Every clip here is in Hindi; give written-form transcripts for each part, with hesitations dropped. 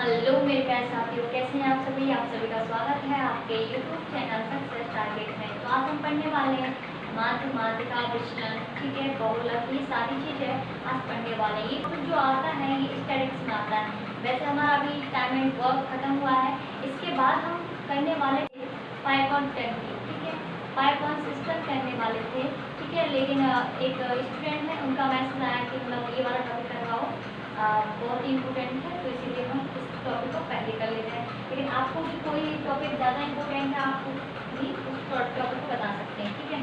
हेलो मेरे प्यारे साथियों, कैसे हैं आप सभी। आप सभी का स्वागत है आपके यूट्यूब चैनल सक्सेस टारगेट में। तो आज हम पढ़ने वाले हैं माध्यिका विचलन, ठीक है, बहुलक, ये सारी चीज़ें आज पढ़ने वाले हैं। ये कुछ जो आता है ये स्टैटिक्स में आता है। वैसे हमारा अभी टाइम एंड वर्क खत्म हुआ है। इसके बाद हम करने वाले थे पाइथन 10, ठीक है, पाइथन सिस्टम करने वाले थे, ठीक है। लेकिन एक स्टूडेंट है, उनका मैसेज आया कि मतलब ये वाला टॉपिक करवाओ, बहुत ही इम्पोर्टेंट है, तो इसीलिए हम इस टॉपिक को पहले कर लेते हैं। लेकिन आपको भी कोई टॉपिक ज़्यादा इम्पोर्टेंट है, आप भी उस टॉपिक को बता सकते हैं, ठीक है,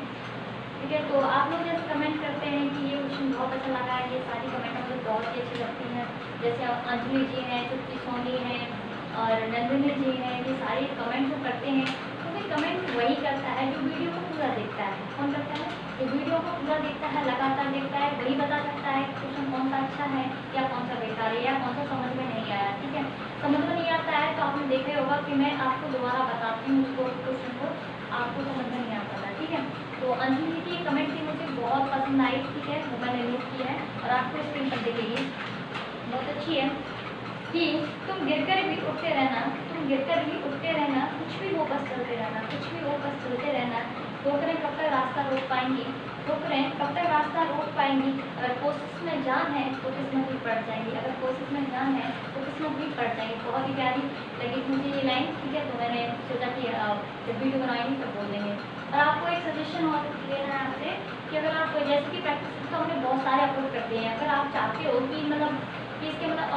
ठीक है। तो आप लोग जैसे कमेंट करते हैं कि ये क्वेश्चन बहुत अच्छा लगा है, ये सारी कमेंट मुझे बहुत ही अच्छी लगती हैं। जैसे अंजलि जी हैं, तृप्ति सोनी हैं और नंदिनी जी हैं, ये सारे कमेंट जो करते हैं, क्योंकि कमेंट वही करता है जो वीडियो को पूरा देखता है। कौन करता है? जो वीडियो को पूरा देखता है, लगातार देखता है, वही बता सकता है क्वेश्चन कौन सा अच्छा है या कौन सा बेकार है या कौन सा समझ में नहीं आया, ठीक है। समझ में नहीं आता है तो आपने देखा होगा कि मैं आपको दोबारा बताती हूँ उसको, क्वेश्चन को आपको समझ में नहीं आता था, ठीक है। तो अंजलि की कमेंट थी, मुझे बहुत पसंद आई, ठीक है, वो मैंने नोट किया है और आपको स्क्रीन पर दिखेगी, बहुत अच्छी है कि तुम गिरकर भी उठते रहना, तुम गिरकर भी उठते रहना, कुछ भी हो बस चलते रहना, कुछ भी हो बस चलते रहना, ठोकरें कब तक रास्ता रोक पाएंगी, ठोकरें कब तक रास्ता रोक पाएंगी, अगर कोशिश में जान है तो किस्मत भी पड़ जाएंगी, अगर कोशिश में जान है तो किस्मत भी पड़ जाएंगी। बहुत ही प्यारी लगी मुझे ये लाइन, ठीक है। तो मैंने सोचा कि जब वीडियो बनाएंगे तब बोल देंगे। और आपको एक सजेशन और लेना है आपसे कि अगर आप जैसे कि प्रैक्टिस तो हमने बहुत सारे अपलोड करते हैं, अगर आप चाहते हो कि मतलब कि इसके मतलब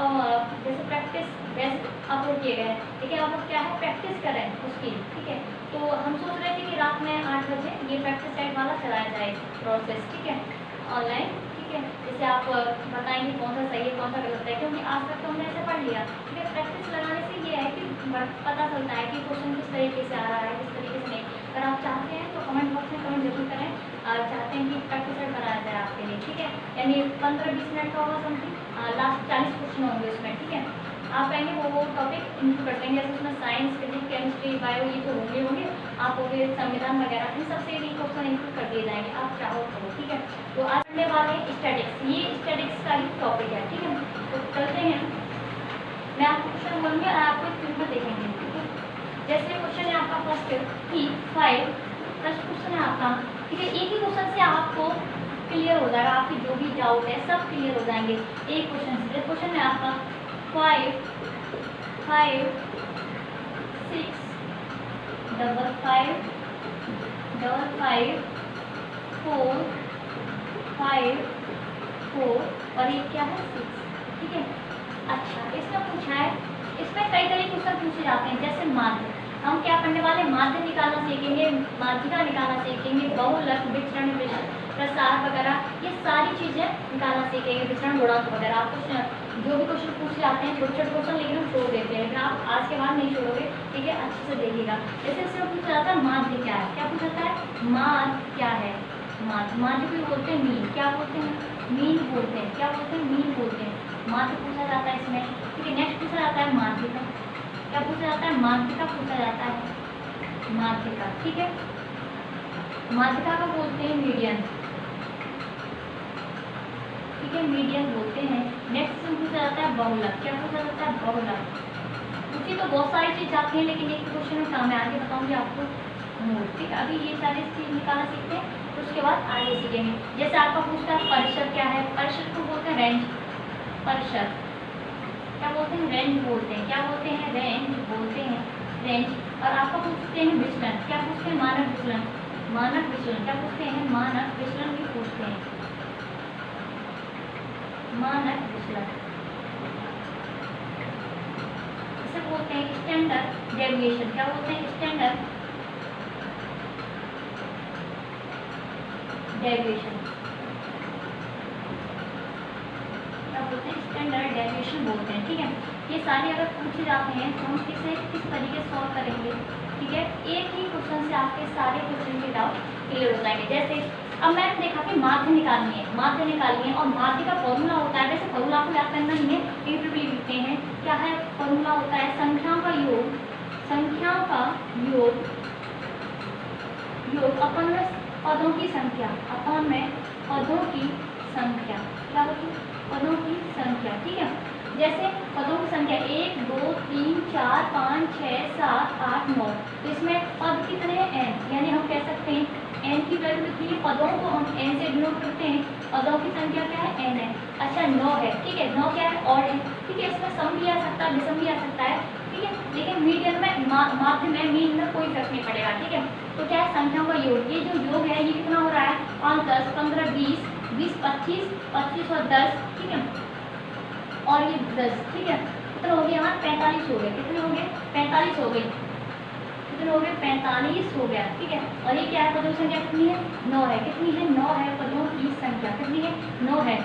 जैसे प्रैक्टिस वैसे अपलोड किए गए हैं, लेकिन आप लोग क्या है प्रैक्टिस करें उसकी, ठीक है। तो हम सोच रहे थे कि रात में 8 बजे ये प्रैक्टिस सेट वाला चलाया जाए प्रोसेस, ठीक है, ऑनलाइन, ठीक है। जैसे आप बताएंगे कौन सा सही है कौन सा गलत है, क्योंकि आज तक तो हमने ऐसे पढ़ लिया, ठीक है। प्रैक्टिस लगाने से ये है कि पता चलता है कि क्वेश्चन किस तरीके से आ रहा है, किस तरीके से नहीं। अगर आप चाहते हैं तो कमेंट बॉक्स में कमेंट जरूर करें और चाहते हैं कि प्रैक्टिस सेट बनाया जाए आपके लिए, ठीक है। यानी 15-20 मिनट का होगा समथिंग, लास्ट 40 क्वेश्चन होंगे उसमें, ठीक है। आप कहेंगे वो टॉपिक इंक्लूड कर देंगे, जैसे उसमें साइंस, फिजिक्स, केमिस्ट्री, बायो, ये तो होंगे आप हो गए, संविधान वगैरह, इन सबसे भी क्वेश्चन इंक्लूड कर दिए जाएंगे, आप चाहो तो, ठीक है। तो आज पढ़ने वाले स्टैटिक्स, ये स्टैटिक्स का ही टॉपिक है, ठीक है। तो चलते हैं, मैं आपको क्वेश्चन बोलूँगी और आपको स्क्रीन पर देखेंगे, ठीक है। जैसे क्वेश्चन है आपका फर्स्ट कि 5, फर्स्ट क्वेश्चन है आपका, ठीक है। एक ही क्वेश्चन से आपको क्लियर हो जाएगा, आपकी जो भी डाउट है सब क्लियर हो जाएंगे एक क्वेश्चन से। क्वेश्चन है आपका 5 5 6 5 5 5 4 5 4 और ये क्या है 6, ठीक है। अच्छा, इसमें पूछा है, इसमें कई तरह के क्वेश्चन पूछे जाते हैं, जैसे माध्य, हम क्या पढ़ने वाले माध्य निकालना सीखेंगे, माध्यिका निकालना सीखेंगे, बहुलक, विचरण, प्रसार वगैरह, ये सारी चीज़ें निकालना सीखेंगे, विचरण, गुणांक वगैरह। आपको जो भी क्वेश्चन पूछे जाते हैं छोटे छोटे क्वेश्चन, लेकिन हम छोड़ देते हैं, लेकिन आप आज के बाद नहीं छोड़ोगे, ठीक है, अच्छे से देखिएगा। जैसे इसमें पूछा जाता है माध्य क्या है, क्या पूछा जाता है माध्य क्या है, माध्य, माध्य को बोलते हैं मीन, क्या बोलते हैं मीन बोलते हैं, क्या बोलते हैं मीन बोलते हैं, माध्य पूछा जाता है इसमें, ठीक है। नेक्स्ट पूछा जाता है माध्यिका, क्या पूछा जाता है माध्यिका पूछा जाता है, माध्यिका, ठीक है। माध्यिका को बोलते हैं मीडियन, ठीक है, मीडियन बोलते हैं। नेक्स्ट पूछा जाता है बहुलक, क्या पूछा जाता है बहुलक, क्योंकि तो बहुत सारी चीज़ आती है, लेकिन एक क्वेश्चन में काम है, आगे बताऊंगी आपको, ठीक है। अभी ये सारी चीज़ निकालना सीखते हैं, तो उसके बाद आगे सीखेंगे। जैसे आपका पूछता है परिषद क्या है, परिषद को बोलते हैं रेंज, परिषद क्या बोलते हैं रेंज बोलते हैं, क्या बोलते हैं रेंज बोलते हैं, रेंज। और आपका पूछते हैं विचलन, क्या पूछते हैं मानक विचलन, मानक विचलन, क्या पूछते हैं मानक विचलन भी पूछते हैं, मानक विचलन, इसे बोलते हैं स्टैंडर्ड डेविएशन, क्या बोलते हैं स्टैंडर्ड डेविएशन, क्या बोलते हैं स्टैंडर्ड डेविएशन बोलते हैं, ठीक है। ये सारे अगर पूछे जाते हैं तो हम किसे किस तरीके से सॉल्व करेंगे, ठीक है। एक ही क्वेश्चन से आपके सारे क्वेश्चन के डाउट क्लियर हो जाएंगे। जैसे अब मैंने देखा कि माध्य निकालनी है, माध्य निकालनी है और माध्य का फॉर्मूला होता है, वैसे फॉर्मूला को याद करना नहीं है, ट्रिपल लिखते हैं, क्या है फॉर्मूला होता है संख्याओं का योग, संख्याओं का योग, योग अपन में पदों की संख्या, अपन में पदों की संख्या, क्या होती है पदों की संख्या, ठीक है। जैसे पदों की संख्या 1 2 4 5 6 7 8 9। तो इसमें पद कितने हैं? n, यानी हम कह सकते हैं n की वैल्यू कितनी है? पदों को हम n से डिनोट करते हैं, पदों की संख्या क्या है? n है। अच्छा 9 है, ठीक है, 9 क्या है? ऑड है, ठीक है। इसमें सम भी आ सकता है, विषम भी आ सकता है, ठीक है। लेकिन मीडियन में माध्य में मीन में कोई फर्क नहीं पड़ेगा, ठीक है। तो क्या है? संख्याओं का योग, ये जो योग है ये कितना हो रहा है? 5 10 15 20 20 25 25 और 10, ठीक है, और ये 10, ठीक है। कितने हो गए? यहाँ 45 हो गए। कितने हो गए? 45 हो गई। कितने हो गए? 45 हो गया, ठीक है। और ये क्या है? पदों की संख्या कितनी है? 9 है। कितनी है? 9 है पदों की संख्या। कितनी है? 9 है,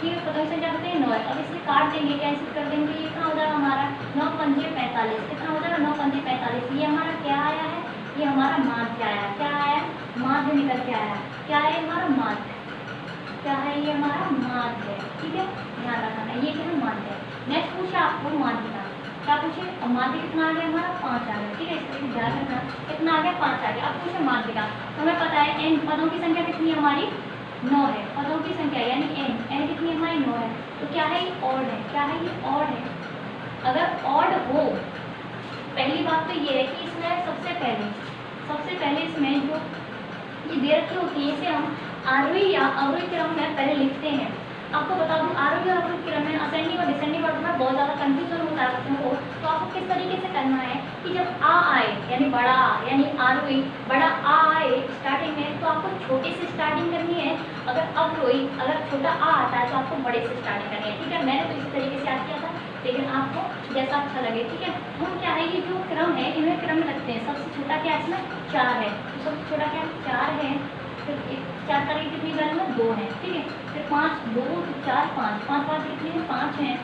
ठीक है। पदों की संख्या कितनी है? 9 है। अब इसे काट देंगे, कैंसिल कर देंगे, ये कितना हो जाएगा हमारा? 9 पंजे 45। कितना हो जाएगा? 9 पंजे 45। ये हमारा क्या आया है? ये हमारा माध्य आया। क्या आया? माध्य निकल के आया। क्या है हमारा? माध्य। क्या है? ये हमारा माध्य है, ठीक है, ध्यान रखना। ये क्या है? माध्य है। नेक्स्ट पूछा आपको माध्य का, क्या पूछे? माध्य कितना आ गया हमारा? 5 आ गया, ठीक है। इसको ध्यान रखना, कितना आ गया? 5 आ गया। अब पूछे माध्य का, हमें पता है n पदों की संख्या कितनी है हमारी? 9 है। पदों की संख्या यानी n कितनी है हमारी? 9 है। तो क्या है? ये ऑड है। क्या है? ये ऑड है। अगर ऑड हो, पहली बात तो ये है कि इसमें सबसे पहले इसमें जो ये दे रखी होती है इसे हम आरोही या अवरोही क्रम में पहले लिखते हैं। आपको बता दूं आरोही और अवरोही क्रम में असेंडिंग और डिसेंडिंग ऑर्डर में बहुत ज़्यादा कंफ्यूजन होता है बच्चों को। तो आपको किस तरीके से करना है कि जब आ आए यानी बड़ा आ यानी आरोही बड़ा आ आए स्टार्टिंग में, तो आपको छोटे से स्टार्टिंग करनी है। अगर अवरोही अगर छोटा आ आता है तो आपको बड़े से स्टार्टिंग करनी है, ठीक है। मैंने तो इसी तरीके से याद किया था, लेकिन आपको जैसा अच्छा लगे, ठीक है। हम क्या है, ये जो क्रम है इन्हें क्रम में रखते हैं। सबसे छोटा क्या है इसमें? 4 है। तो सबसे छोटा क्या है? 4 है। फिर 4 का कितनी वैल्यू है? 2 है, ठीक है। फिर 5 2 4 5 5 5 कितने हैं? 5 हैं।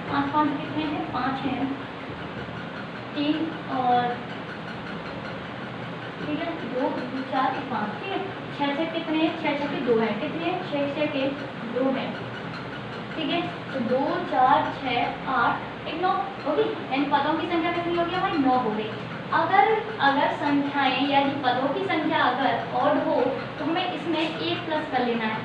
5 5 कितने हैं? 5 हैं। 3 और ठीक है 2 4 5, ठीक है। 6 6 कितने हैं? 6 6 के 2 हैं। कितने हैं? 6 6 के 2 हैं, ठीक है। तो 2 4 6 8 एक 9 होगी। इन पदों की संख्या कितनी होगी हमारी? 9 हो गई। अगर संख्याएं यानी पदों की संख्या अगर ऑड हो तो हमें इसमें 1 प्लस कर लेना है,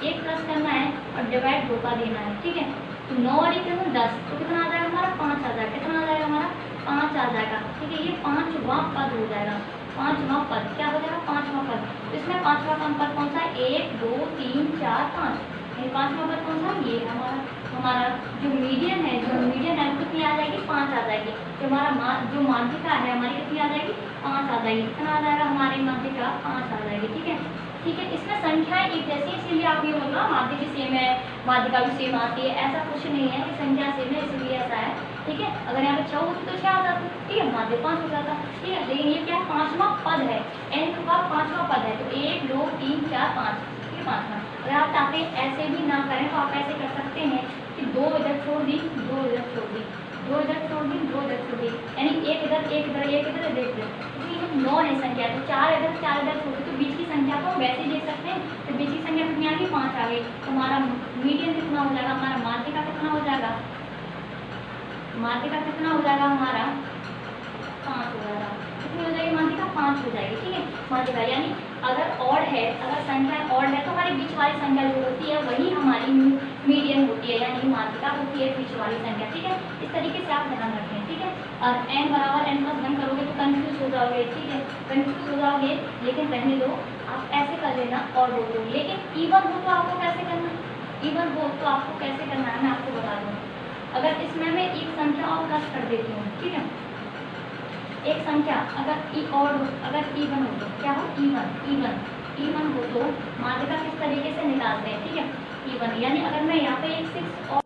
1 प्लस करना है और डिवाइड 2 का देना है, ठीक है। तो 9 और 1 10, तो कितना आ जाएगा हमारा? 5 आ जाएगा। कितना आ जाएगा हमारा? 5 आ जाएगा, ठीक है। ये 5वां पद हो जाएगा। 5वां पद क्या हो जाएगा? 5वां पद। तो इसमें 5वां पद कौन सा है? 1 2 3 4 5। ये 5वां पद कौन सा? ये हमारा जो मीडियन है वो कितनी आ जाएगी? 5 आ जाएगी। जो हमारा जो माध्यिका है हमारी कितनी आ जाएगी? 5 आ जाएगी। कितना आ जाएगा हमारी माध्यिका? 5 आ जाएगी, ठीक है, ठीक है। इसमें संख्याएं एक जैसी, इसीलिए आप ये बोलना माध्य भी सेम है माध्यिका भी सेम आती है, ऐसा कुछ नहीं है कि संख्या सेम है इसलिए ऐसा है, ठीक है। अगर यहाँ पे 6 होती तो 6 आ जाती, ठीक है, माध्य 5 हो जाता, ठीक है। लेकिन ये क्या है? 5वां पद है, n का 5वां पद है। तो 1 2 3 4 5, ठीक है, 5वां। अगर आप चाहते हैं ऐसे भी ना करें तो आप ऐसे कर सकते हैं कि 2 इधर छोड़ दी, 2 इधर छोड़ दी, 2 इधर छोड़ दी, 2 इधर छोड़ दी, यानी 1 इधर 1 इधर 1 इधर देख ले। तो 9 है संख्या, तो 4 इधर 4 इधर छोड़ दी, तो बीच की संख्या को हम वैसे ही देख सकते हैं। तो बीच की संख्या कितनी आ गई? 5 आ गई। तो हमारा मीडियन कितना हो जाएगा? हमारा माध्यिका कितना हो जाएगा? माध्यिका कितना हो जाएगा हमारा? 5 हो जाएगा। कितनी हो जाएगी माध्यिका? 5 हो जाएगी, ठीक है। माध्यिका यानी अगर ऑड है, अगर संख्या ऑड है तो हमारी बीच वाली संख्या जो होती है वही हमारी मीडियन होती है, यानी माध्यिका होती है बीच वाली संख्या, ठीक है। इस तरीके से आप ध्यान रखें, ठीक है। और n बराबर n+1 करोगे तो कंफ्यूज हो जाओगे, ठीक है, कंफ्यूज हो जाओगे। लेकिन रहने दो, आप ऐसे कर लेना और हो तो। लेकिन इवन हो तो आपको कैसे करना? इवन हो तो आपको कैसे करना है मैं आपको बता दूँ। अगर इसमें मैं एक संख्या और प्लस कर देती हूँ, ठीक है, एक संख्या अगर इवन हो तो क्या हो? इवन हो तो माध्यिका किस तरीके से निकालते हैं, ठीक है, इवन। यानी अगर मैं यहाँ पे एक 6 और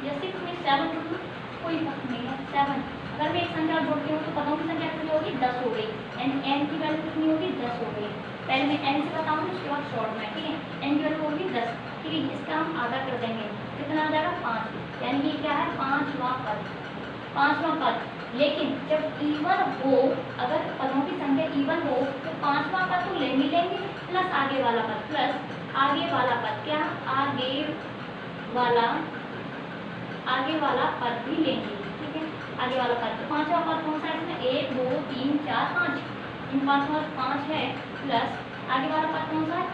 या 6 में 7 जोड़ दूँ कोई फर्क नहीं है, 7। अगर मैं एक संख्या जोड़ती हूँ तो पदों की संख्या कितनी होगी? 10 हो गई। n की वैल्यू कितनी होगी? 10 हो गई। पहले मैं n से बताऊँगी उसके बाद शॉर्ट में, ठीक है। n की वैल्यू होगी 10, ठीक है। इसका हम आधा कर देंगे, कितना आ जाएगा? 5। यानी ये क्या है? 5वां पद। लेकिन जब इवन हो, अगर पदों की संख्या इवन हो तो 5वां पद तो लेंगे प्लस आगे वाला पद, क्या? आगे वाला पद भी लेंगे, ठीक है, आगे वाला पद। तो 5वां पद कौन सा है इसमें? 1 2 3 4 5, इन 5 है, प्लस आगे वाला पद कौन सा है?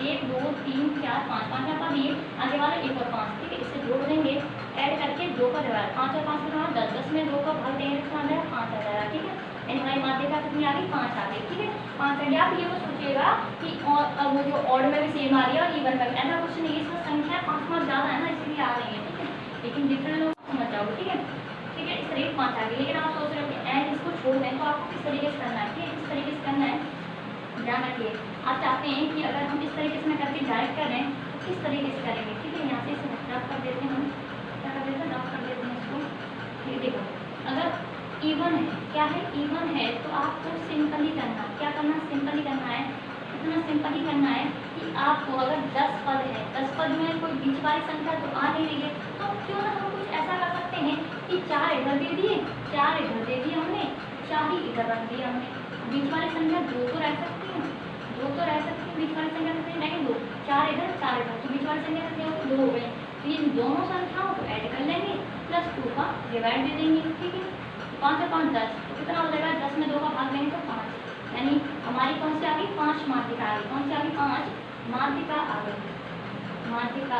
1 2 3 4 5, 5वां पद ये, आगे वाला 1 और 5, ठीक है। इसे जोड़ देंगे, ऐड करके 2 का डिवाइड 5 और 5 कितना 10, 10 में 2 का भाग देंगे कितना आ जाएगा 5 आ जाएगा। ठीक है, यानी हमारी माध्यिका कितनी आ गई 5 आ गई। ठीक है, 5 आ गई। आप ये वो सोचिएगा कि और वो जो ऑड में भी सेम आ रही है और इवन में भी, ऐसा कुछ नहीं है, इसमें संख्या 5 मार्क ज़्यादा है ना इसलिए आ रही है। ठीक है, लेकिन डिफरेंट लोग समझ जाओगे। ठीक है, ठीक है, इस तरीके 5 आ गई। लेकिन आप सोच रहे हो कि एन इसको छोड़ दें तो आपको किस तरीके से करना है। ठीक है, किस तरीके से करना है ध्यान रखिए। आप चाहते हैं कि अगर हम इस तरीके से मैं करके डायरेक्ट करें तो किस तरीके से करेंगे। ठीक है, यहाँ से इसे ड्रॉप कर देते हैं, हम क्या कर देते हैं ड्रॉप कर देते हैं इसको। ये देखो अगर इवन है, क्या है इवन है तो आपको सिंपली करना, क्या करना सिंपली करना है। इतना सिंपली करना है कि आपको अगर 10 पद है, 10 पद में कोई बीच वाली संख्या तो आ नहीं रही है, तो क्यों ना हम कुछ ऐसा कर सकते हैं कि 4 इधर दे दिए, 4 इधर दे दिए हमने, 4 ही इधर रख दिया हमने। बीच वाली संख्या 2 तो रह सकती है, 2 तो रह सकती है। बीच वाली संख्या कितनी नहीं 2, 4 इधर 4 इधर, तो बीच वाली संख्या कितनी होगी 2 हो गई। तो इन दोनों संख्याओं को ऐड कर लेंगे प्लस 2 का डिवाइड दे देंगे। ठीक है, 5 से 5 10, तो कितना हो जाएगा 10 में 2 का भाग देंगे तो 5, यानी हमारी कौन सी आ गई 5 माध्यिका आ गई। कौन सी आ गई 5 माध्यिका आ गई। माध्यिका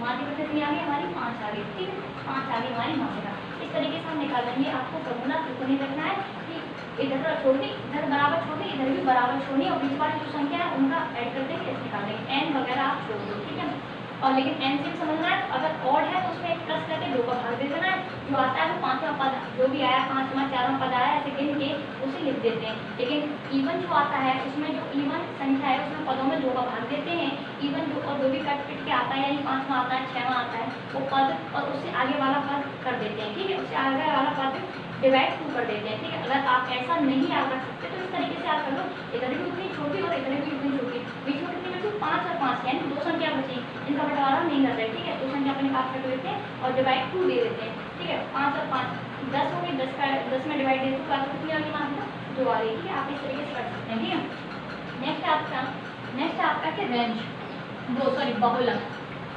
माध्यिका कितनी आ गई हमारी 5 आ गई। ठीक है, 5 आ गई हमारी माध्यिका। इस तरीके से हम निकाल लेंगे। आपको फॉर्मूला बिल्कुल नहीं रखना है कि इधर छोड़नी, इधर बराबर छोड़नी, इधर भी बराबर छोड़नी, और बीच वाली जो संख्या है उनका ऐड कर देंगे, ऐसे निकाल देंगे। एन वगैरह आप छोड़ दो। ठीक है, और लेकिन एन से समझना है, अगर ऑड है तो उसमें एक प्लस करके 2 का भाग दे देना है। जो आता है वो 5वां पद, जो भी आया 5वां 4वां पद आया ऐसे गिन के उसे लिख देते हैं। लेकिन इवन जो आता है उसमें जो इवन संख्या है उसमें पदों में 2 का भाग देते हैं। इवन जो और जो भी कट पिट के आता है, यानी 5वां आता है 6वां आता है, वो पद और उससे आगे वाला पद कर देते हैं। ठीक है, उससे आगे वाला पद डिवाइड 2 कर देते हैं। ठीक है, अगर आप ऐसा नहीं याद रख सकते तो इस तरीके से आप कर लो, इधर भी उतनी छोटी और इधर भी उतनी छोटी, बीच में कितनी बची 5 और 5, यानी 2 संख्या बची, इनका बंटवारा नहीं करते। ठीक है, 2 संख्या अपने पास कर देते हैं और डिवाइड 2 दे देते हैं। ठीक है, 5 और 5 10 हो गई, 10 में डिवाइड दे तो क्या कितनी आ गई माध्यिका 2 आ गई। ठीक है, आप इस तरीके से कर सकते हैं। ठीक है, नेक्स्ट आपका क्या रेंज, वो सॉरी बहुलक।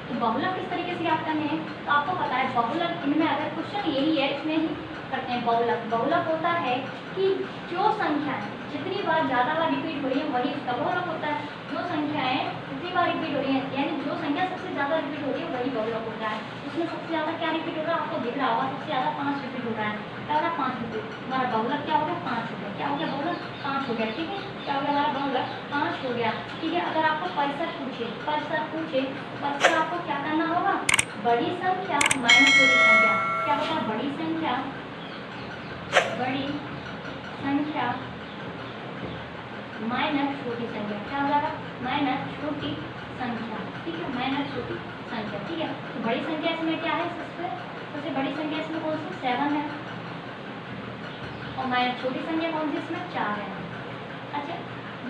तो बहुलक किस तरीके से याद करने हैं तो आपको पता है बहुलक, इनमें अगर क्वेश्चन यही है इसमें ही करते हैं। बहुलक बहुलक होता है कि जो संख्या है जितनी बार ज़्यादा बार रिपीट हो रही है वही उसका बहुलक होता है। जो संख्याएं जितनी बार रिपीट हो रही है, यानी जो संख्या सबसे ज़्यादा रिपीट हो रही है वही बहुलक होता है। उसमें सबसे ज़्यादा क्या रिपीट हो रहा है आपको दिख रहा होगा, सबसे ज़्यादा 5 रिपीट हो रहा है। क्या हो रहा है 5 रिपीट, हमारा बहुलक क्या हो गया 5 हो गया। क्या हो गया बहुलक 5 हो गया। ठीक है, क्या हो गया हमारा बहुलक 5 हो गया। ठीक है, अगर आपको परिसर पूछे परिसर आपको क्या करना होगा, बड़ी संख्या माइनस छोटी संख्या। क्या होगा बड़ी संख्या माइनस छोटी संख्या। क्या हो जाएगा माइनस छोटी संख्या। ठीक है, माइनस छोटी संख्या। ठीक है, तो बड़ी संख्या इसमें क्या है, सबसे बड़ी संख्या इसमें कौन सी 7 है, और माइनस छोटी संख्या कौन सी इसमें 4 है। अच्छा,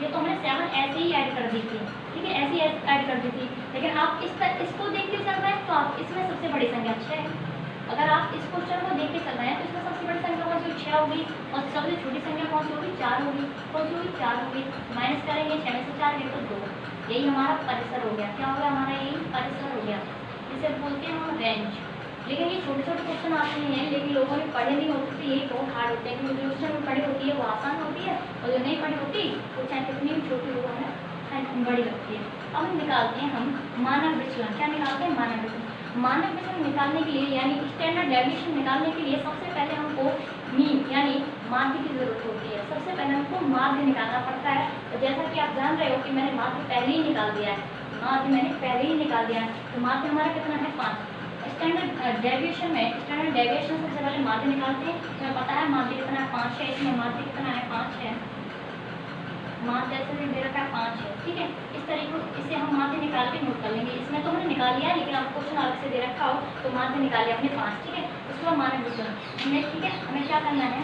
ये तो हमने 7 ऐसे ही ऐड कर दी थी। ठीक है, ऐसे ही ऐड कर दी थी, लेकिन आप इसको देख के चल रहे हैं तो आप इसमें सबसे बड़ी संख्या 6 है। अगर आप इस क्वेश्चन को देख के चल रहे हैं तो इसमें सबसे बड़ी संख्या कौन सी 6 होगी, और सबसे छोटी संख्या कौन सी होगी 4 होगी। कौन सी होगी 4 होगी। माइनस करेंगे 6 में से 4 गए तो 2। यही हमारा परिसर हो गया। क्या हो गया हमारा, यही परिसर हो गया, जिसे बोलते हैं हम रेंज। लेकिन ये छोटे छोटे क्वेश्चन आते हैं, लेकिन लोगों ने पढ़े नहीं होते तो यही बहुत हार्ड होते हैं, क्योंकि जो क्वेश्चन में पढ़ी होती है वो आसान होती है, और जो नहीं पढ़ी होती वो चाहे कितनी भी छोटी हो हमें बड़ी लगती है। अब हम निकालते हैं मानक विचलन। क्या निकालते हैं मानक विचलन। मानक विचलन निकालने के लिए यानी स्टैंडर्ड डेविएशन निकालने के लिए सबसे पहले हमको मीन यानी माध्य की जरूरत होती है। सबसे पहले हमको माध्य निकालना पड़ता है। तो जैसा कि आप जान रहे हो कि मैंने माध्य पहले ही निकाल दिया है, माध्य मैंने पहले ही निकाल दिया है। तो माध्य हमारा कितना है 5। स्टैंडर्ड डेविएशन सबसे पहले माध्य निकालते हैं। हमें पता है माध्य कितना है 5 है, इसमें माध्य कितना है 5 है, माध्य जैसे भी दे रखा है 5 है। ठीक है, इस तरीके इसे हम माध्य निकाल के नोट कर लेंगे। इसमें तो हमने निकाल लिया है, लेकिन आप क्वेश्चन अलग से दे रखा हो तो माध्य निकालिए अपने 5। ठीक है, उसके बाद मानक विचलन हमें, ठीक है, हमें क्या करना है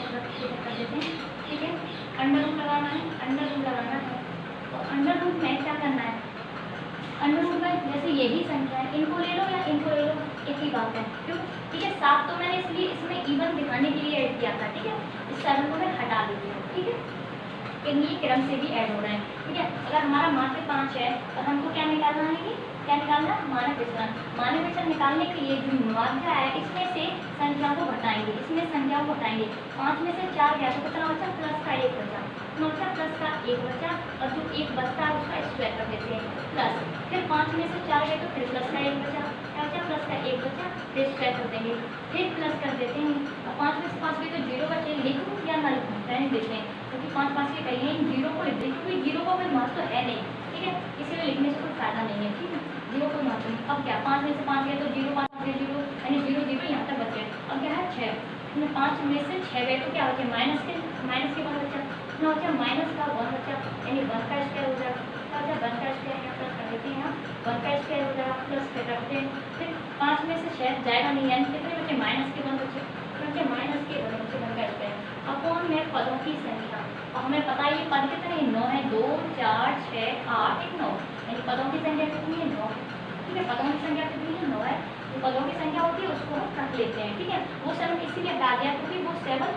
कर देते हैं। ठीक है, अंडर रूट लगाना है, अंडर रूट लगाना है। तो अंडर रूट में क्या करना है, अंडर रूट में जैसे यही संख्या है, इनको ले लो या इनको ले लो, एक ही बात है। क्यों, ठीक है, 7 तो मैंने इसलिए इसमें इवन दिखाने के लिए ऐड किया था। ठीक है, इस 7 को मैं हटा देती हूँ। ठीक है, ये क्रम से भी ऐड हो रहे हैं। ठीक है, अगर हमारा माध्य 5 है और हमको क्या निकालना है, कि क्या निकालना है मानक विचलन। मानक विचलन निकालने के लिए जो माध्य है इसमें से संख्या को घटाएंगे, इसमें संख्या को घटाएंगे। 5 में से 4 गया तो कितना बचा, प्लस का 1 बचा, कितना प्लस का 1 बचा, और जो 1 बचता है उसका स्क्वायर कर देते हैं प्लस। फिर 5 में से 4 गए तो फिर प्लस का 1 बचा, क्या बचा, प्लस का 1 बचा, फिर स्क्वायर कर देंगे, फिर प्लस कर देते हैं। अब 5 में से 5 गए तो 0 बचे, लिखूँ या ना लिखूँ, रहने देते हैं, क्योंकि 5 5 के कहीं इन 0 को लिख दें, क्योंकि 0 का कोई महत्व तो है नहीं, ठीक है, इसीलिए लिखने से कोई फायदा नहीं है, ठीक है, 0 कोई महत्व नहीं। अब क्या 5 में से 5 गए तो 0, 5 गए 0, यानी 0 0 यहाँ तक बचे। अब क्या है 6, 5 में से 6 गए तो क्या बचे, माइनस के 1 बचा, ना बचा माइनस का 1 बचा, यानी 1 का स्क्वायर हो जाएगा, क्या हो जाएगा 1 का स्क्वायर, यहाँ प्लस कर देते हैं, यहाँ 1 का स्क्वायर हो जाएगा, प्लस फिर रखते हैं, फिर 5 में से 6 जाएगा नहीं, यानी कितने बचे, माइनस के 1 बचे, माइनस के 1 बचे, 1 का स्क्वायर। अपॉन में पदों की संख्या, और हमें पता है ये पद कितने 9 है, 2 4 6 8 1 9, यानी पदों की संख्या कितनी है 9, ठीक है, पदों की संख्या कितनी है 9 है, तो पदों की संख्या होती है उसको हम रख लेते हैं, ठीक है। वो 7 इसीलिए हटा दिया क्योंकि वो 7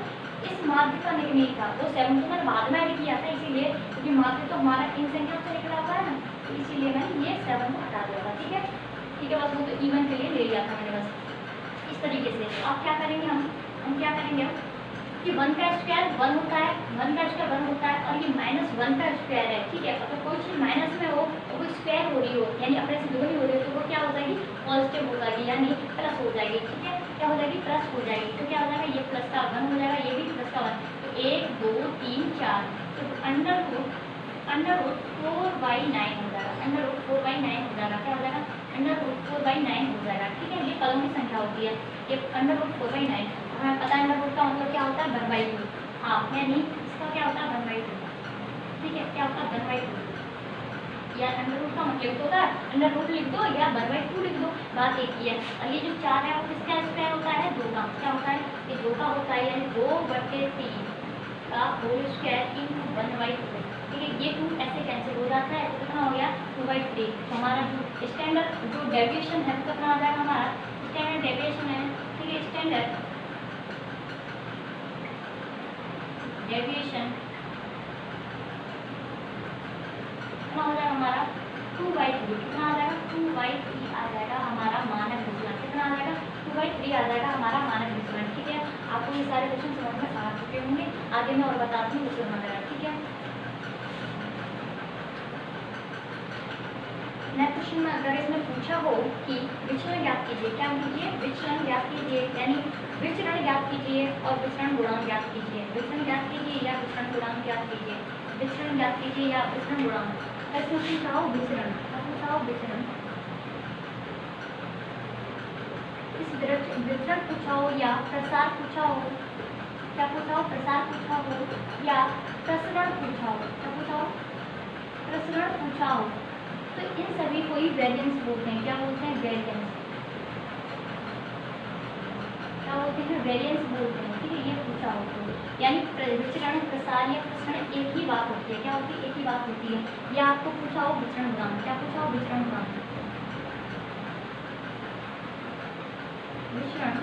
इस माध्य का नहीं था, वो 7 को मैंने बाद में ऐड किया था, इसीलिए क्योंकि माध्य तो हमारा इन संख्या से निकला हुआ है ना, तो इसीलिए मैंने ये 7 को हटा दिया था, ठीक है, ठीक है, बस वो तो इवन के लिए ले लिया था मैंने, बस इस तरीके से। अब क्या करेंगे हम क्या करेंगे कि 1 का स्क्वायर 1 होता है, 1 का स्क्वायर 1 होता है, और ये -1 का स्क्वायर है, ठीक है। अगर कोई चीज़ माइनस में हो और कोई स्क्वायर हो रही हो, यानी अपने से दोगुनी हो रही हो, तो वो क्या हो जाएगी, पॉजिटिव हो जाएगी, यानी प्लस हो जाएगी, ठीक है, क्या हो जाएगी, प्लस हो जाएगी, तो क्या हो जाएगा, ये प्लस का 1 हो जाएगा, ये भी प्लस का 1, तो 1 2 3 4, तो अंडर रूट 4/9 हो जाएगा, अंडर रूट 4/9 हो जाएगा, क्या हो जाएगा, अंडर रूट 4/9 हो जाएगा, ठीक है। ये पदों की संख्या होती है, ये अंडर रूट 4/9, हमें पता है अंडर रूट का मतलब क्या होता है, 1/2, हाँ, यानी इसका क्या होता है 1/2, ठीक है, क्या होता है 1/2, या अंडर रूट का मतलब होता है अंडर रूट लिख दो या 1/2 लिख दो, बात एक ही है। और ये जो 4 है वो किसका स्क्वायर होता है, 2 का, क्या होता है, ये 2 का होता है, यानी 2/3 का होल स्क्वायर इंटू 1/2, ठीक है, ये 2 ऐसे कैंसिल हो जाता है, तो कितना हो गया 2/3, तो हमारा जो स्टैंडर्ड जो डेविएशन है वो कितना आ जाएगा, हमारा स्टैंडर्ड डेविएशन है, ठीक है, स्टैंडर्ड डेविएशन कितना हो जाएगा हमारा 2/3, कितना आ जाएगा 2/3 आ जाएगा हमारा मानक विचलन, कितना आ जाएगा 2/3 आ जाएगा हमारा मानक विचलन, ठीक है। आपको ये सारे क्वेश्चन समझ में आ चुके होंगे, आगे मैं और बताती हूँ विचलन वगैरह, ठीक है। नेक्स्ट क्वेश्चन में अगर इसमें पूछा हो कि विचलन ज्ञात कीजिए, क्या कीजिए, विचलन ज्ञात कीजिए, यानी विचरण ज्ञात कीजिए और विचरण गुणांक ज्ञात कीजिए, विचलन ज्ञात कीजिए या विचरण गुणांक ज्ञात कीजिए, विचरण ज्ञात कीजिए या विचरण गुणांक, इसमें पूछा हो विचरण, पूछा हो विचरण, इस विचरण पूछा हो या प्रसार पूछा हो, क्या पूछा हो, प्रसार पूछा हो या प्रसरण पूछा हो, क्या पूछा हो, प्रसरण पूछा हो, तो इन सभी को ही वेरिएंस बोलते हैं, क्या बोलते हैं, वेरिएंस, क्या बोलते हैं, वेरिएंस बोलते हैं, ठीक है, ये पूछा हो तो, यानी विचरण प्रसार या प्रसरण एक ही बात होती है, क्या होती है, एक ही बात होती है। या आपको पूछा हो विचरण गुणांक, क्या पूछा हो, विचरण गुणांक, विचरण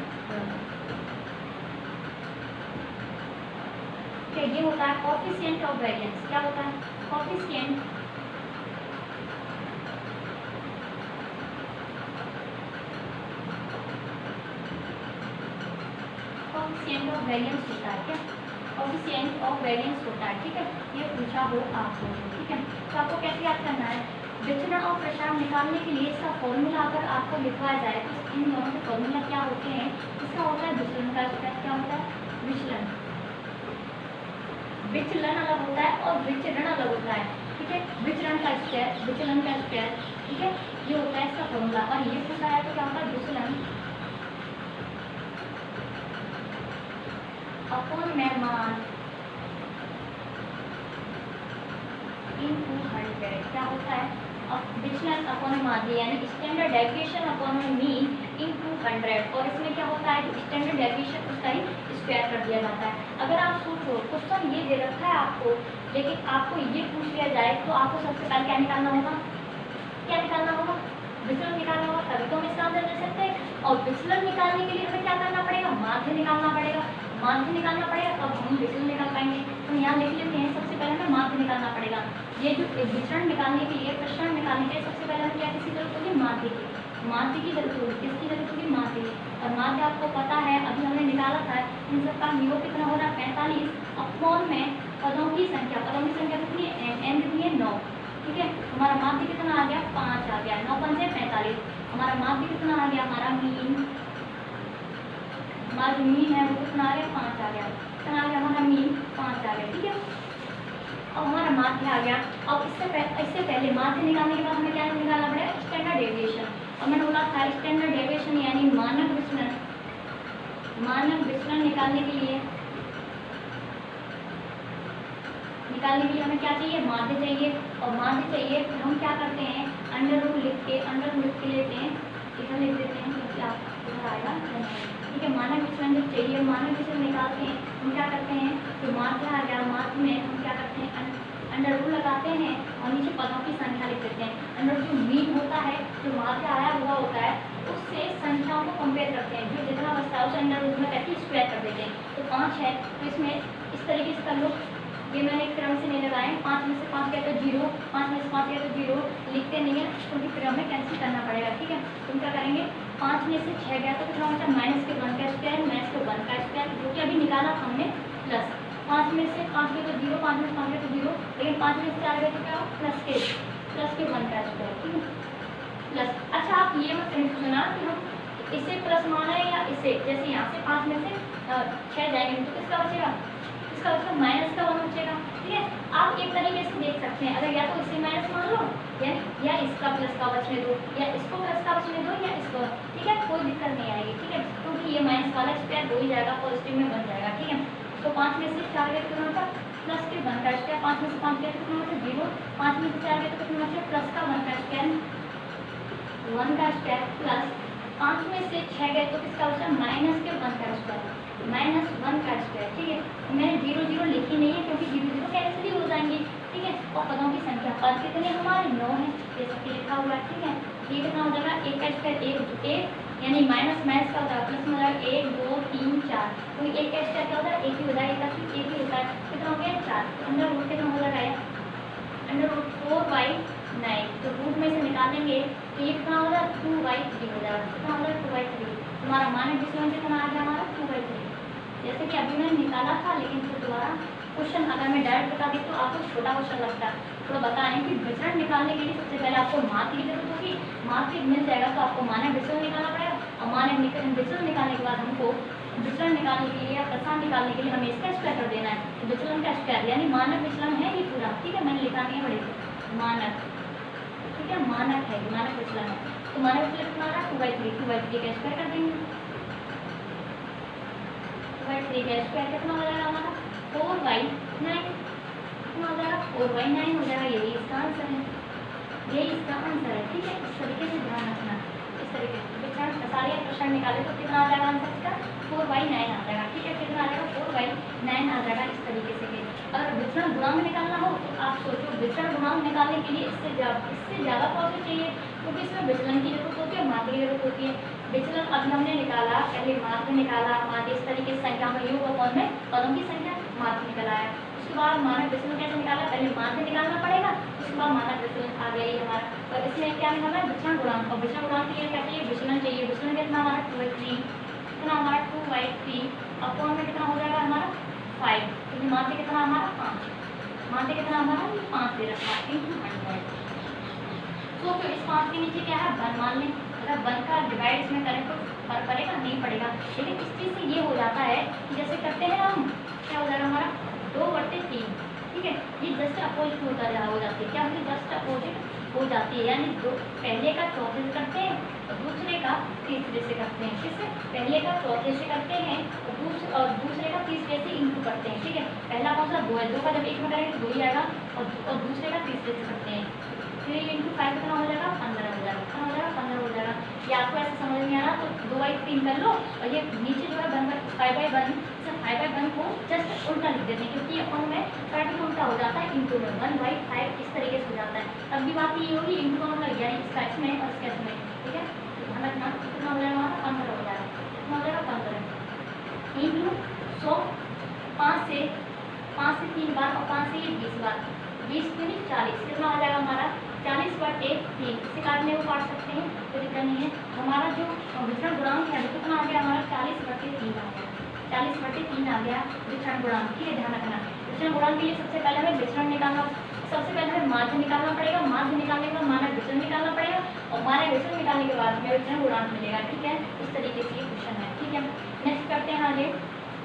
क्या ये होता है कोएफिशिएंट ऑफ वेरिएंस, क्या होता है, कोएफिशिएंट कोएफिशिएंट ऑफ वेरिएंस होता है, क्या कोएफिशिएंट ऑफ वेरिएंस होता है, ठीक है, ये पूछा हो आपको, ठीक है। तो आपको कैसे याद करना है, विचरण और प्रसार निकालने के लिए इसका फॉर्मूला अगर आपको लिखवाया जाए तो इन दोनों के फॉर्मूला क्या होते हैं, इसका होता है विचलन का स्क्वायर, क्या होता है, विचलन, विचलन अलग होता है और विचरण अलग होता है, ठीक है, विचरण का स्क्वायर, विचलन का स्क्वायर, ठीक है, ये होता है इसका फॉर्मूला। और ये पूछा है तो क्या होता है, विचलन अपॉन में मान इंटू 100, क्या होता है, अब विचलन अपॉन माध्य यानी standard deviation upon mean into 100, और इसमें क्या होता है, स्टैंडर्ड डेविएशन उसका ही स्क्वायर कर दिया जाता है। अगर आप सोचो क्वेश्चन ये दे रखा है आपको, लेकिन आपको ये पूछ लिया जाए तो आपको सबसे पहले क्या निकालना होगा, क्या निकालना होगा, विचलन निकालना होगा, तभी तो हम इसका आंसर दे सकते हैं। और विचलन निकालने के लिए हमें क्या करना पड़ेगा, माध्य निकालना पड़ेगा, माध्य निकालना पड़ेगा, तब हम विचलन निकाल पाएंगे। तो यहाँ लिख लेते हैं, सबसे पहले हमें माध्य निकालना पड़ेगा। ये जो विचरण निकालने के लिए, प्रसरण निकालने के लिए सबसे पहले हमें क्या किसकी जरूरत होगी, माध्य की, माध्य की जरूरत होगी, किसकी जरूरत होगी, माध्य की। और माध्य आपको पता है, अभी हमने निकाला था, इन सबका योग कितना हो रहा है 45 अपॉन में पदों की संख्या, पदों की संख्या कितनी है, n कितनी है 9, ठीक है, हमारा माध्य कितना आ गया 5 आ गया, 9 5 45, हमारा माध्य कितना आ गया, हमारा मीन, हमारा जो मीन है वो कितना आ गया, 5 आ गया, कितना आ गया हमारा मीन 5 आ गया, ठीक है। अब हमारा माध्य आ गया। अब इससे पहले माध्य निकालने के बाद हमें क्या निकालना पड़ेगा, स्टैंडर्ड डेविएशन। और मैंने बोला था स्टैंडर्ड डेविएशन यानी मानक विचलन, मानक विचलन निकालने के लिए हमें क्या चाहिए, माध्य चाहिए। और माध्य चाहिए तो हम क्या करते हैं, अंडर रूट लिख के लेते हैं, इधर लिख देते हैं क्योंकि आप इधर आएगा, ठीक है। मानक विचलन जब चाहिए, मानक विचलन निकालते हैं, हम क्या करते हैं, तो माध्य आ गया, माध्य में हम क्या करते हैं, अंडर रूट लगाते हैं और नीचे पदों की संख्या लिख देते हैं। अंडर जो मीन होता है, जो माध्य आया हुआ होता है, उससे संख्याओं को कंपेयर करते हैं, जो जितना बचता है उसे अंडर रूट में करके स्क्वायर कर देते हैं। तो 5 है तो इसमें इस तरीके से कर लो, ये मैंने एक क्रम से नहीं लगाए, 5 में से 5 गया तो 0, 5 में से 5 गया तो 0, लिखते नहीं है क्योंकि क्रम में कैंसिल करना पड़ेगा, ठीक है। तुम क्या करेंगे, 5 में से 6 गया तो कितना होता है, -1 का स्क्वायर, -1 का स्क्वायर, जो कि अभी निकाला हमने, प्लस 5 में से 5 गया तो 0, 5 में से 5 गया तो 0, लेकिन 5 में से 4 गया तो क्या हो, प्लस के 1 का स्क्वायर, ठीक है, प्लस। अच्छा आप ये मत सुना कि हम इसे प्लस माना है या इसे, जैसे यहाँ से 5 में से 6 जाएंगे तो किसका बचेगा, इसका बचेगा -1 बचेगा, ठीक है। आप एक तरीके से देख सकते हैं, अगर या तो इसे माइनस मान लो या इसका प्लस का बचने दो, या इसको प्लस का बचने दो या इसको, ठीक है, कोई दिक्कत नहीं आएगी, ठीक है, क्योंकि ये माइनस वाला स्क्वायर हो ही जाएगा, पॉजिटिव में बन जाएगा, ठीक है। तो 5 में से 4 गया तो कितना होता है, प्लस के 1 का स्क्वायर, 5 में से 5 गया तो कितना होता है 0, 5 में से 4 गया तो कितना होता है प्लस का 1 का स्क्वायर, 1 का स्क्वायर, प्लस 5 में से 6 गए तो किसका बचा, माइनस के 1 का स्क्वायर, -1 का स्क्वायर, ठीक है। मैंने 0 0 लिखी नहीं है क्योंकि 0 0 कैंसिल ही हो जाएंगे, ठीक है। और पदों की संख्या, पद कितने हमारे 9 है, जैसा कि लिखा हुआ है, ठीक है। ये कितना हो जाएगा, 1 का स्क्वायर 1 यानी माइनस का हो जाएगा, प्लस में हो जाएगा 1 2 3 4, तो 1 का स्क्वायर क्या होता है, 1 ही हो जाएगा, 1 ही होता है, कितना हो गया 4, अंडर रूट कितना हो जाएगा, अंडर रूट 4/9, तो रूट में से निकालेंगे तो ये कितना हो जाएगा 2/3 हो जाएगा, कितना हो जाएगा 2/3, हमारा मानक विचलन कितना आ गया हमारा 2/3, जैसे कि अभी मैंने निकाला था, लेकिन फिर दोबारा क्वेश्चन अगर मैं डायरेक्ट बता दी तो आपको छोटा क्वेश्चन लगता है, तो बताएं कि विचरण निकालने के लिए सबसे पहले आपको माध्य की जरूरत होगी, माध्य मिल जाएगा तो आपको मानक विचलन निकालना पड़ेगा, और मानक विचलन निकालने के बाद हमको विचलन निकालने के लिए या प्रसार निकालने के लिए हमें इसका स्क्वायर कर देना है, तो विचलन का स्क्वायर यानी मानक विचलन है ये पूरा, ठीक है, मैंने लिखा नहीं है बड़े मानक, ठीक है, मानक है, मानक विचलन है, तो मानक विचलन कितना आ रहा है 2/3 का स्क्वायर कर देंगे, 2/3 का स्क्वायर कितना हो जाएगा हमारा 4/9, कितना हो जाएगा 4/9 हो जाएगा, यही इसका आंसर है, यही इसका आंसर है, ठीक है। इस तरीके से ध्यान रखना, इस तरीके से विचरण सारे प्रश्न निकाले तो कितना आ जाएगा आंसर इसका 4/9 आ जाएगा, ठीक है, कितना आ जाएगा 4/9 आ जाएगा, इस तरीके से। अगर विचरण गुणांक निकालना हो तो आप सोचो विचरण गुणांक निकालने के लिए इससे ज़्यादा प्रोसेस चाहिए, क्योंकि इसमें विचलन की जरूरत होती है, माध्य की जरूरत होती है। विचलन अभी हमने निकाला, पहले माध्य निकाला, माध्य इस तरीके से संख्या में योग और में पदों की संख्या माध्य निकला है, उसके बाद मानक विचलन कैसे निकाला, पहले माध्य निकालना पड़ेगा, उसके बाद मानक विचलन आ गया ये हमारा, और इसमें क्या निकालना है विचरण गुणांक, और विचरण गुणांक के लिए क्या चाहिए, विचलन चाहिए, विचलन कितना हमारा 2/3, कितना हमारा 2/3 अपॉन में कितना हो जाएगा हमारा 5, क्योंकि माध्य कितना हमारा 5, माध्य कितना हमारा 5 दे रखा है, तो इस 5 के नीचे क्या है 1 मान लें, अगर 1 का डिवाइड इसमें करें तो फर्क पड़ेगा, नहीं पड़ेगा, लेकिन इस चीज़ से ये हो जाता है कि जैसे करते हैं हम, क्या हो जाएगा हमारा 2/3, ठीक है, ये जस्ट अपोजिट हो जाती है, क्या होती है जस्ट अपोजिट हो जाती है, यानी पहले का चौथे से करते हैं और दूसरे का तीसरे से करते हैं, किससे, पहले का चौथे से करते हैं और दूसरे का तीसरे से इंटू करते हैं, ठीक है। पहला कौन सा 2 है, 2 का जब एक में करेंगे तो 2 ही आएगा, और दूसरे का तीसरे से करते हैं, 3 × 5 कितना हो जाएगा 15 हो जाएगा, कितना हो जाएगा 15 हो जाएगा। या आपको ऐसा समझ नहीं आ रहा तो 2/3 कर लो, और ये नीचे जो है 5/1 5/1 को जस्ट उल्टा लिख देते हैं, क्योंकि अपन में पैटर्न उल्टा हो जाता है, इंटू में 1/5 इस तरीके से हो जाता है, तब भी बात ये होगी इंटू का मतलब यानी इसका इसमें और इसका इसमें, ठीक है। ध्यान रखना कितना हो जाएगा हमारा 15 हो जाएगा, कितना हो जाएगा 15 इंटू 100, 5 से 3 बार और 5 से 20 बार, 20 × 40 कितना आ जाएगा हमारा 40/3, इसे काटने को काट सकते हैं, कोई दिक्कत नहीं है। हमारा जो विचरण गुणांक है वो कितना आ गया हमारा 40/3 आ गया, 40/3 आ गया विचरण गुणांक, ठीक है, ध्यान रखना। विचरण गुणांक के लिए सबसे पहले हमें विचरण निकालना, सबसे पहले हमें माध्य निकालना पड़ेगा, माध्य निकालने के बाद मानक विचलन निकालना पड़ेगा और मानक विचलन निकालने के बाद हमें विचरण गुणांक मिलेगा। ठीक है, इस तरीके से ये क्वेश्चन है। ठीक है, नेक्स्ट करते हैं आगे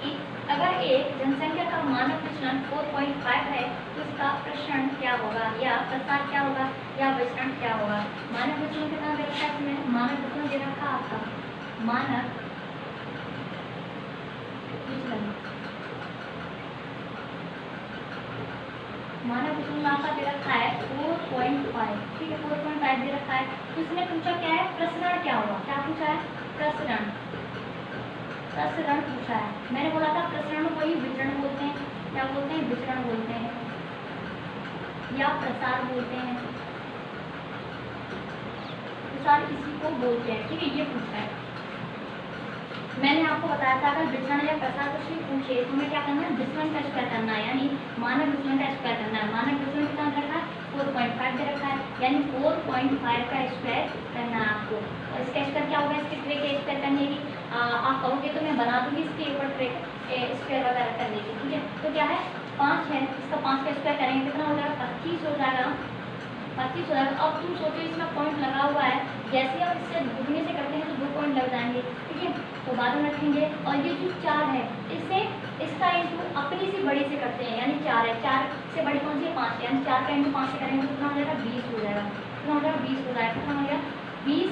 कि अगर एक जनसंख्या का मानक विचलन 4.5 है तो इसका प्रसरण क्या होगा या प्रसार क्या होगा या विचरण क्या होगा। मानक विचलन कितना दे रखा है इसमें, मानक विचलन दे रखा आपका मानक विचलन, मानक विचलन आपका दे रखा है 4.5। ठीक है, 4.5 दे रखा है। तो इसने पूछा क्या है, प्रसरण क्या होगा, क्या पूछा है, प्रसरण, प्रसरण पूछा है। मैंने बोला था प्रसरण को ही विचरण बोलते हैं, क्या बोलते हैं, विचरण बोलते हैं या प्रसार बोलते हैं, प्रसार इसी को बोलते हैं। ठीक है, ये पूछा है। मैंने आपको बताया था अगर विचरण या प्रसार कुछ भी पूछे तो हमें क्या करना है, विचलन का स्क्वायर करना है, यानी मानक विचलन का स्क्वायर करना है। मानक विचलन कितना दे रखा है, 4.5 दे रखा है, यानी 4.5 का स्क्वायर करना है आपको। और इसका स्क्वायर क्या होगा, इसके ट्रे के स्क्वायर करने की आप कहोगे तो मैं बना दूंगी इसके ऊपर ट्रे स्क्वायर वगैरह कर देगी। ठीक है, तो क्या है 5 है, इसका 5 का स्क्वायर करेंगे कितना हो जाएगा, 25 हो जाएगा, 25 हो जाएगा। अब तुम सोचो इसमें पॉइंट लगा हुआ है, जैसे हम इससे दुगने से करते हैं तो 2 पॉइंट लग जाएंगे। ठीक है, तो बाद में रखेंगे। और ये जो 4 है इससे इसका इंटू अपनी से बड़ी से करते हैं, यानी 4 है, 4 से बड़ी कौन सी है, 5 है, यानी 4 का इंटू 5 से करेंगे तो कितना हो जाएगा, 20 हो जाएगा। कितना हो जाएगा, 20 हो जाएगा। कितना हो गया, 20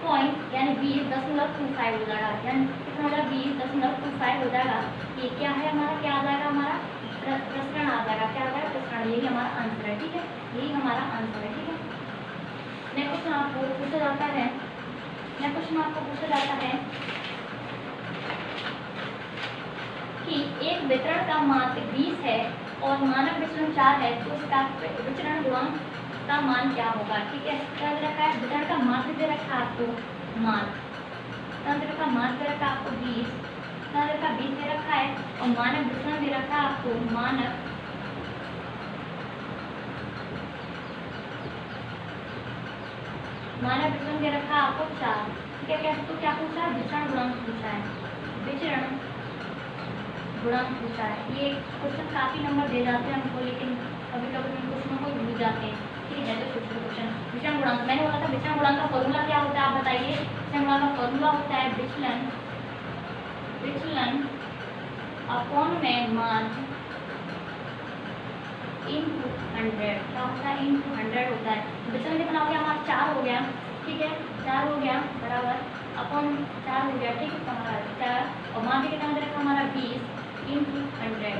पॉइंट यानी 20.25 हो जाएगा, यानी कितना हो जाएगा, 20.25 हो जाएगा। ये क्या है हमारा, क्या आ जाएगा, हमारा प्रसरण आ जाएगा। क्या आ जाएगा, प्रसरण। यही हमारा आंसर है। ठीक है, यही हमारा आंसर है। ठीक है, नेक्स्ट क्वेश्चन आपको पूछा जाता है, नेक्स्ट क्वेश्चन आपको पूछा जाता है कि एक वितरण का माध्य 20 है और मानक विचलन 4 है तो इसका विचरण गुणांक का मान क्या होगा। ठीक है, क्या दे रखा है, वितरण का माध्य दे रखा है आपको, मान तंत्र का माध्य दे रखा है आपको 20, तंत्र का 20 दे रखा है और मानक विचलन दे रखा है आपको, मानक विचलन दे रखा है आपको 4। ठीक है, कैसे, तो क्या पूछा है, विचरण गुणांक पूछा है, विचरण गुणांक पूछा है। ये क्वेश्चन काफी नंबर दे जाते हैं हमको, लेकिन कभी कभी इन क्वेश्चनों को भूल जाते हैं। ठीक है, तो छोटे क्वेश्चन विचरण गुणांक, मैंने बोला था विचरण गुणांक का फॉर्मूला क्या होता है, आप बताइए। विचरण गुणांक का फॉर्मूला होता है विचलन, विचलन अपॉन में माध्य इंटू 100। क्या होता है, इंटू 100 होता है। विचलन कितना हो गया हमारा, 4 हो गया। ठीक है, 4 हो गया बराबर अपॉन 4 हो गया। ठीक है, हमारा 4 और माध्य कितना दे रखा हमारा 20 इंटू 100।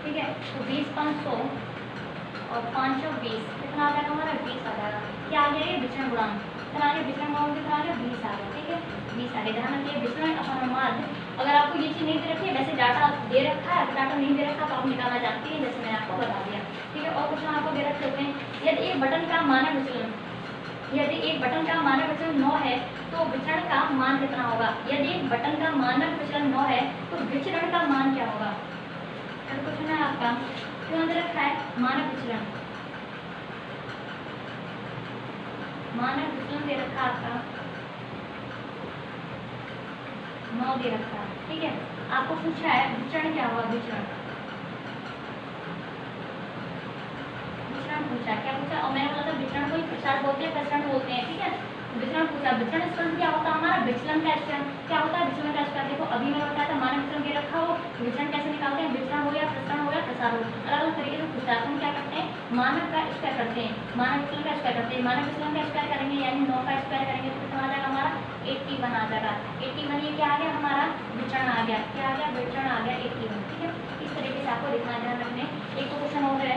ठीक है, तो 20 500 और 520 कितना आ जाएगा हमारा, 20 आ जाएगा। क्या आ गया, ये विचरण गुणांक कितना आ गया, विचरण गुणांक कितना आ गया, 20 आ गया। ठीक है, 20 आ गया। ध्यान रखिए विचरण अपॉन माध्य, अगर आपको ये चीज़ नहीं दे रखी है, वैसे डाटा दे रखा है, डाटा नहीं दे रखा तो आप निकालना जानती है, जैसे मैंने आपको बता दिया। ठीक है, और क्वेश्चन आपको दे रखे होते हैं, यदि एक बटन का मानक विचलन, यदि एक बटन का मानक विचलन 9 है तो विचरण का मान कितना होगा। यदि एक बटन का मानक विचलन 9 है तो विचरण का मान क्या होगा। क्वेश्चन है आपका, क्यों दे रखा है, मानक विचलन, मानक विचलन दे रखा आपका 9 दे रखा है। ठीक है, आपको पूछा है विचरण क्या होगा, विचरण, विचरण पूछा, क्या पूछा, और मैंने बोला था विचरण को ही प्रसार बोलते हैं, प्रसरण बोलते हैं। ठीक है, विचरण पूछा, विचरण स्क्वायर क्या होता है हमारा, विचलन का स्क्वायर। क्या होता है विचलन का स्क्वायर, देखो अभी मैंने बताया था मानक विचलन दे रखा हो, विचरण कैसे निकालते हैं, विचरण हो या प्रसरण हो या प्रसार हो, अलग अलग तरीके से पूछता है। हम क्या करते हैं, मानक का स्क्वायर करते हैं, मानक विचलन का स्क्वायर करते हैं। मानक विचलन का स्क्वायर करेंगे यानी 9 का स्क्वायर करेंगे तो कितना आ जाएगा हमारा, 81 आ जाएगा। 81 ये क्या आ गया हमारा, विचरण आ गया। क्या आ गया, विचरण आ गया 81। ठीक है, इस तरीके से आपको देखना, ध्यान रखने। एक तो क्वेश्चन हो गया,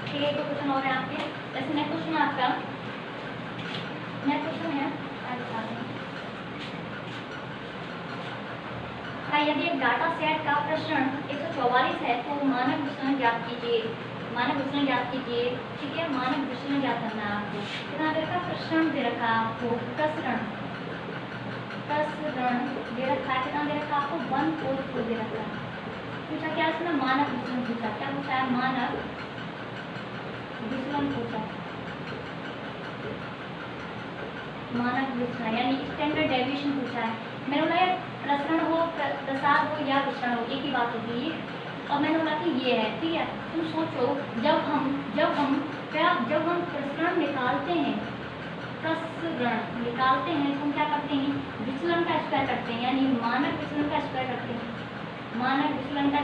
ठीक है, एक तो क्वेश्चन हो गया आपके। जैसे नेक्स्ट क्वेश्चन आपका, नेक्स्ट क्वेश्चन है यदि एक डाटा सेट का प्रसरण 144 है तो मानक विचलन ज्ञात कीजिए, मानक विचलन ज्ञात कीजिए। ठीक है, मानक विचलन ज्ञात करना है आपको। कितना दे रखा, प्रसरण दे रखा आपको, प्रसरण, प्रसरण दे रखा है, कितना दे रखा आपको, 144 दे रखा है। पूछा क्या इसमें, मानक विचलन पूछा। क्या पूछा है, मानक विचलन पूछा, मानक विचलन यानी स्टैंडर्ड डेविएशन पूछा है। मैंने बोला प्रसरण हो, प्रसार हो या विचरण हो, एक ही बात होती है। और मैंने बोला कि ये है, ठीक है। तुम सोचो, जब हम प्रसरण निकालते हैं, तो हम क्या करते हैं, विचलन का स्क्वायर करते हैं, यानी मानक विचलन का स्क्वायर करते हैं, विचलन का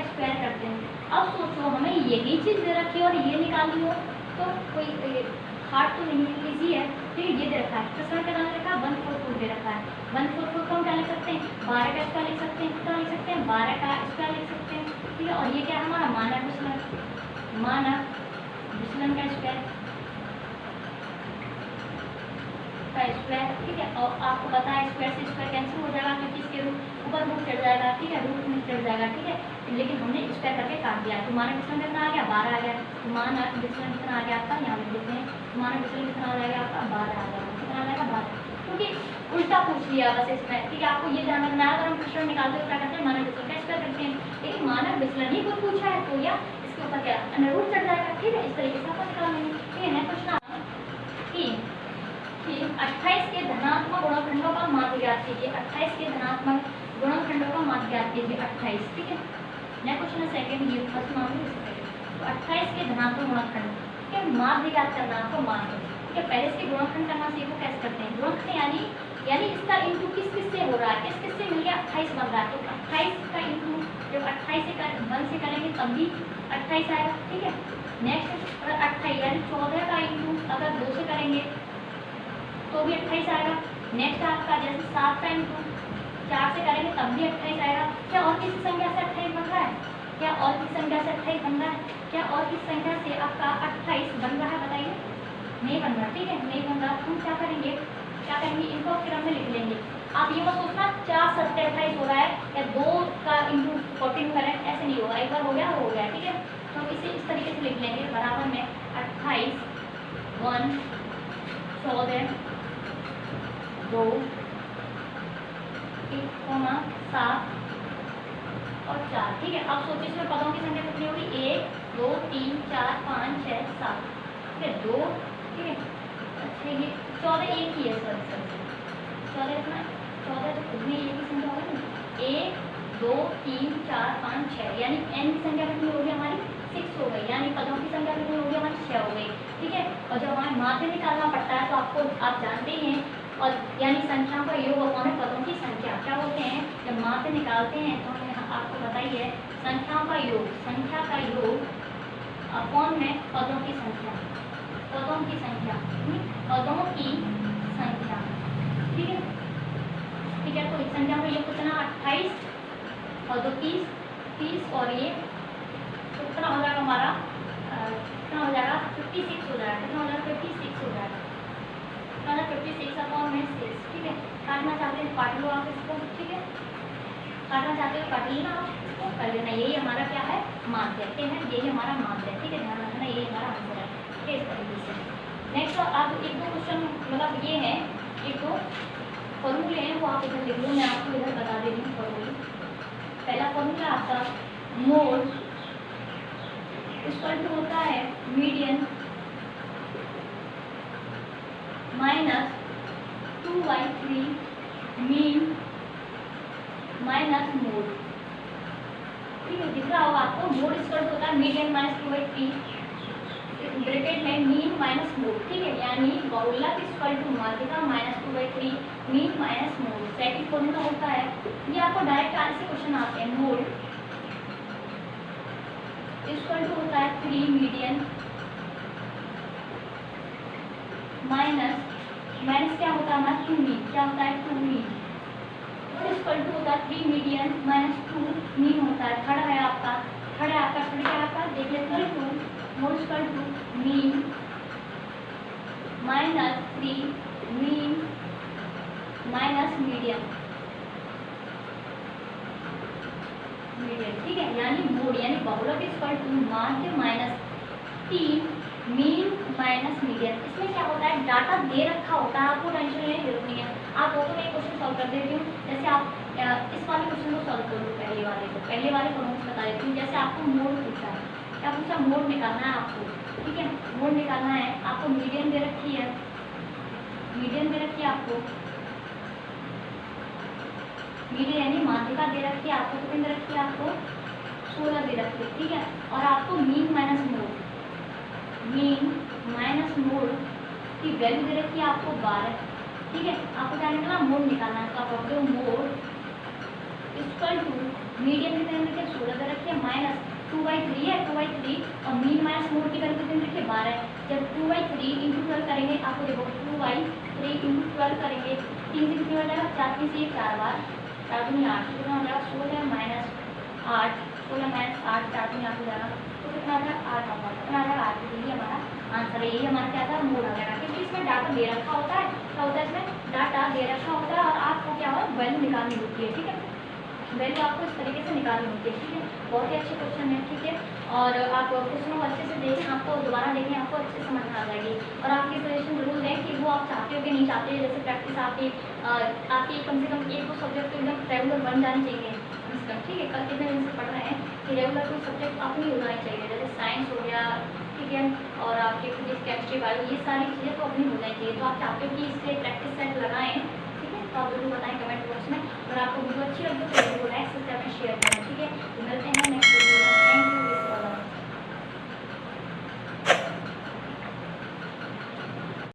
स्क्वायर करते हैं। अब सोचो, हमें यही चीज़ दे रखी है और ये निकाली हो, तो कोई हार्ड तो नहीं, इजी है, ठीक है। ये दे रखा है, प्रसरण का नाम रखा है 144 दे रखा है। 144 को हम क्या लिख सकते हैं, 12 का स्क्वायर लिख सकते हैं, कितना लिख सकते हैं, 12 का स्क्वायर लिख सकते हैं, ठीक है। और ये क्या है हमारा मानक विचलन का स्क्वायर, ठीक है। और आपको पता है स्क्वायर से स्क्वायर कैंसिल हो जाएगा, क्योंकि इसके ऊपर रूट चढ़ जाएगा, ठीक है, रूट में चढ़ जाएगा, ठीक है। लेकिन हमने स्क्वायर करके काट दिया, तो मानक विचलन कितना आ गया, 12 आ गया। तो मानक विचलन कितना आ गया आपका, यहाँ पे देखते हैं, मानक विचलन कितना आ जाएगा आपका, 12 आ जाएगा, कितना आ जाएगा, 12, क्योंकि उल्टा पूछ लिया बस इसमें, ठीक है। आपको ये ध्यान रखना है, अगर हम प्रश्न निकालते हो क्या करते हैं, मानक विचलन का स्क्वायर करते हैं, लेकिन मानक विचलन ही कोई पूछा है तो या इसके ऊपर क्या अंडर रूट चढ़ जाएगा, ठीक है। इस तरीके से आपको निकालेंगे, ठीक है। नेक्स्ट क्वेश्चन कि 28 के धनात्मक गुणनखंडों का माध्य ज्ञात कीजिए। 28 के धनात्मक गुणनखंडों का माध्य ज्ञात कीजिए, 28, ठीक है। नेक्स्ट क्वेश्चन है सेकंड, ये फर्स्ट मामले तो 28 के धनात्मक गुणनखंड के माध्य ज्ञात करना, आपको माध्य, ठीक है। पहले इसके गुणनखंड करना सीखो, कैसे करते हैं गुणनखंड, यानी इसका इंटू किस से हो रहा है, किस से मिल गया, 28 बन रहा है, तो 28 का इंटू जब 28 से 1 से करेंगे तब भी 28 आएगा, ठीक है। नेक्स्ट अगर 28 यानी 14 का इंटू अगर 2 से करेंगे तो भी 28 आएगा। नेक्स्ट आपका जैसे 7 का इंटू 4 से करेंगे तब भी 28 आएगा। क्या और किसी संख्या से 28 बन रहा है, क्या और किसी संख्या से 28 बन रहा है, क्या और किसी संख्या से आपका 28 बन रहा है, बताइए, नहीं बन रहा, ठीक है, नहीं बन रहा। हम क्या करेंगे, इनको क्रम में लिख लेंगे। आप ये मत सोचना 4 7 28 हो रहा है या 2 का इंटू 14 करें, ऐसे नहीं होगा, एक बार हो गया, ठीक है। तो इसे इस तरीके से लिख लेंगे, बराबर में 28 1 14 2 7 और 4, ठीक है। अब सोचिए इसमें पदों की संख्या कितनी होगी, 1 2 3 4 5 6 7, ठीक है, 2, ठीक है। अच्छा ये 14 एक ही है, सॉरी 14 इतना 14 इतनी एक ही संख्या होगी, 1 2 3 4 5 6, यानी n की संख्या कितनी होगी हमारी, 6 हो गई, यानी पदों की संख्या कितनी होगी हमारी, 6 हो गई, ठीक है। और जब हमें माध्य निकालना पड़ता है तो आप जानते ही हैं, और यानी संख्याओं का योग अपॉन है पदों की संख्या, क्या बोलते हैं, जब माध्य निकालते हैं तो हमें आपको बताइए संख्याओं का योग, संख्या का योग अपॉन है पदों की संख्या, पदों की संख्या, ठीक है, ठीक है। तो इस संख्या का योग कितना, 28 और 2 30 और ये तो कितना हो जाएगा हमारा, कितना हो जाएगा 56 हो जाएगा, कितना हो जाएगा 56 हो जाएगा, 56 अपॉन में 6, ठीक है। काटना चाहते हैं काट लो आप इसको, ठीक है, काटना चाहते हो काट लेना, आप इसको कर लेना, यही हमारा क्या है, माध्य है, यही हमारा माध्य है, ठीक है, ध्यान रखना, यही हमारा आंसर है, ठीक है, इस तरीके से। नेक्स्ट अब 1-2 क्वेश्चन मतलब ये है, 1-2 फॉर्मूले हैं वो आप इधर लिख लो, मैं आपको इधर बता दे रही हूँ फॉर्मूले। पहला फॉर्मूला आपका मोड इक्वल टू होता है median minus 2/3 mean minus mode, ठीक है, दिख रहा होगा आपको, मोड इक्वल टू होता है मीडियन माइनस 2/3 ब्रैकेट में मीन माइनस मोड, ठीक है, यानी बहुलक इक्वल टू माध्यिका minus 2/3 mean minus mode. Second formula होता है, ये आपको डायरेक्ट आने से क्वेश्चन आते हैं, मोड इक्वल टू होता है 3 मीडियन माइनस क्या होता है हमारा 2 मीन, क्या होता है 2 मीन, मोड इक्वल टू होता है 3 मीडियन माइनस 2 मीन होता है, थर्ड है आपका देख लेते हैं 2 mode equal to mean minus 3 mean minus median, ठीक है, यानी मोड यानी बहुलक इक्वल टू माध्य माइनस 3 मीन माइनस मीडियन। इसमें क्या होता है, डाटा दे रखा होता है, आपको टेंशन लेने की जरूरत नहीं है, आप वो तो मैं क्वेश्चन सॉल्व कर देती हूँ। जैसे आप इस वाले क्वेश्चन को सॉल्व करो, पहले वाले को मैं बता देती हूँ। जैसे आपको मोड पूछा है, क्या पूछा, मोड निकालना है आपको, ठीक है, मोड निकालना है आपको, मीडियन दे रखी है आपको, मीडियन यानी माध्यिका दे रखी है आपको, कितनी दे रखी है आपको 16 दे रखी है, ठीक है। और आपको मीन माइनस मोड की वैल्यू दे रखी है आपको 12, ठीक है। आपको क्या निकला मोड निकालना है, तो आप रखते हो मोड इक्वल टू मीडियन कितने दे रखी है 16 दे रखी है माइनस 2/3 है 2/3 और मीन माइनस मोड की वैल्यू कितनी रखी है 12 है। जब 2/3 इंटू 12 करेंगे आपको देखो 2/3 इंटू 12 करेंगे 3 से कितनी हो जाएगा 4 3 से 4 बार 4 दूनी 8 कितना हो जाएगा 16 माइनस 8 16 माइनस 8 4 दूनी 8 हो जाएगा, तो कितना आ जाएगा 8 होगा, कितना आ जाएगा 8। यही हमारा आंसर है, यही हमारा क्या था मोड आ जाएगा, क्योंकि इसमें डाटा दे रखा होता है, क्या होता है इसमें डाटा दे रखा होता है और आपको क्या हो वैल्यू निकालनी होती है, ठीक है। वैल्यू आपको इस तरीके से निकालनी होती है, ठीक है। बहुत ही अच्छे क्वेश्चन है, ठीक है। और आप क्वेश्चन को अच्छे से देखें, आपको दोबारा देखें, आपको अच्छे समझ में आ जाएगी। और आपकी सजेशन जरूर दें कि वो आप चाहते हो कि नहीं चाहते, जैसे प्रैक्टिस आपकी कम से कम एक दो सब्जेक्ट तो एकदम रेगुलर बन जानी चाहिए, ठीक है। कल कितने दिन से पढ़ रहे हैं कि रेगुलर कोई सब्जेक्ट अपनी हो जानी चाहिए, जैसे साइंस हो गया, ठीक है, और आपके फिजिक्स केमिस्ट्री वाली ये सारी चीज़ें तो अपनी हो जानी चाहिए। तो आप चाहते हो कि इससे प्रैक्टिस सेट लगाएं, ठीक है। तो आप जरूर बताएं कमेंट बॉक्स में। अगर आपको वीडियो अच्छी लगी तो वीडियो को लाइक सब्सक्राइब शेयर करें, ठीक है। तो मिलते हैं नेक्स्ट